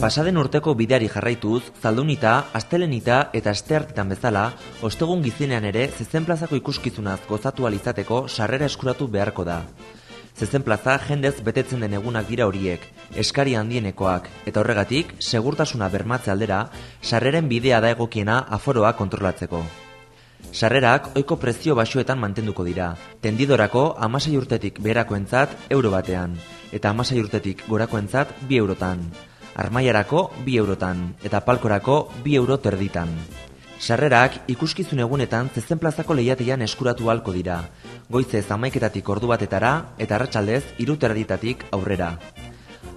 Pasaden urteko bideari jarraituz, Zaldunita, Astelenita eta Asteartetan bezala, ostegun gizenean ere zezenplazako ikuskizunaz gozatu ahal izateko sarrera eskuratu beharko da. Zezenplaza jendez betetzen den egunak dira horiek, eskari handienekoak, eta horregatik, segurtasuna bermatze aldera, sarreren bidea da egokiena aforoa kontrolatzeko. Sarrerak ohiko prezio baxuetan mantenduko dira, tendidorako 16 urtetik beherakoentzat euro batean, eta 16 urtetik gorakoentzat 2 eurotan. Armaiarako 2 eurotan, eta palkorako 2 euro terditan. Sarrerak ikuskizun egunetan zezenplazako lehiatian eskuratu ahalko dira, goizez 11:00 ordu batetara eta arratsaldez 3:30 aurrera.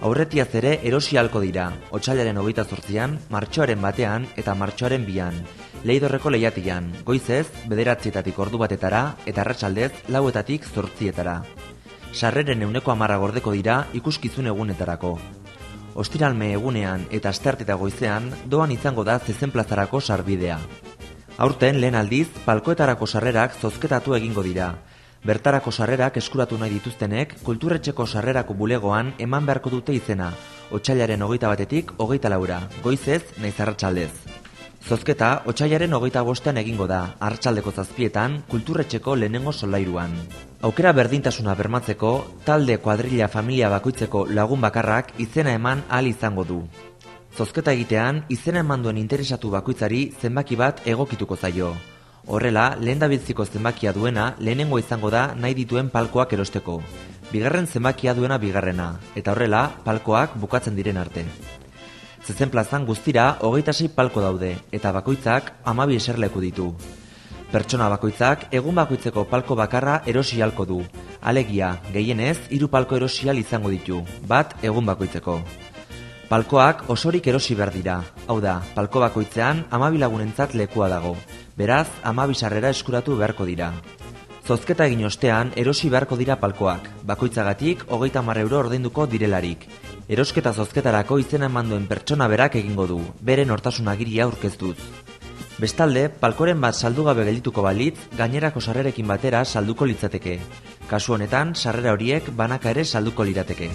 Aurretiaz ere erosi ahalko dira, otsailaren 28an, martxoaren 1an eta martxoaren 2an, Leidorreko lehiatian, goizez 9:00 ordu batetara eta arratsaldez 4:00 8:00. Sarreren 10% gordeko dira ikuskizun egunetarako. Ostiralme egunean eta astearteta goizean doan izango da zezenplazarako sarbidea. Aurten lehen aldiz, palkoetarako sarrerak zozketatu egingo dira. Bertarako sarrerak eskuratu nahi dituztenek, kulturretxeko sarrerako bulegoan eman beharko dute izena, otsailaren 21-tik 24, goizez naiz arratsaldez. Zozketa otsailaren 25an egingo da, arratsaldeko 7etan, kulturretxeko lehenengo solairuan. Aukera berdintasuna bermatzeko, talde kuadrilla familia bakoitzeko lagun bakarrak izena eman ahal izango du. Zozketa egitean, izena eman duen interesatu bakoitzari zenbaki bat egokituko zaio. Horrela, lehendabiltziko zenbakia duena lehenengo izango da nahi dituen palkoak erosteko. Bigarren zenbakia duena bigarrena, eta horrela, palkoak bukatzen diren arte. Zezenplazan guztira 26 palko daude, eta bakoitzak 12 eserleku ditu. Pertsona bakoitzak egun bakoitzeko palko bakarra erosi ahalko du. Alegia, gehienez 3 palko erosi ahal izango ditu, bat egun bakoitzeko. Palkoak osorik erosi behar dira, hau da, palko bakoitzean 12 lagunentzat lekua dago, beraz 12 sarrera eskuratu beharko dira. Zozketa egin ostean erosi beharko dira palkoak, bakoitzagatik 30 euro ordainduko direlarik. Erosketa zozketarako izena eman duen pertsona berak egingo du, bere nortasun agiria aurkeztuz. Bestalde, palkoren bat saldugabe geldituko balitz, gainerako sarrerekin batera salduko litzateke. Kasu honetan, sarrera horiek banaka ere salduko lirateke.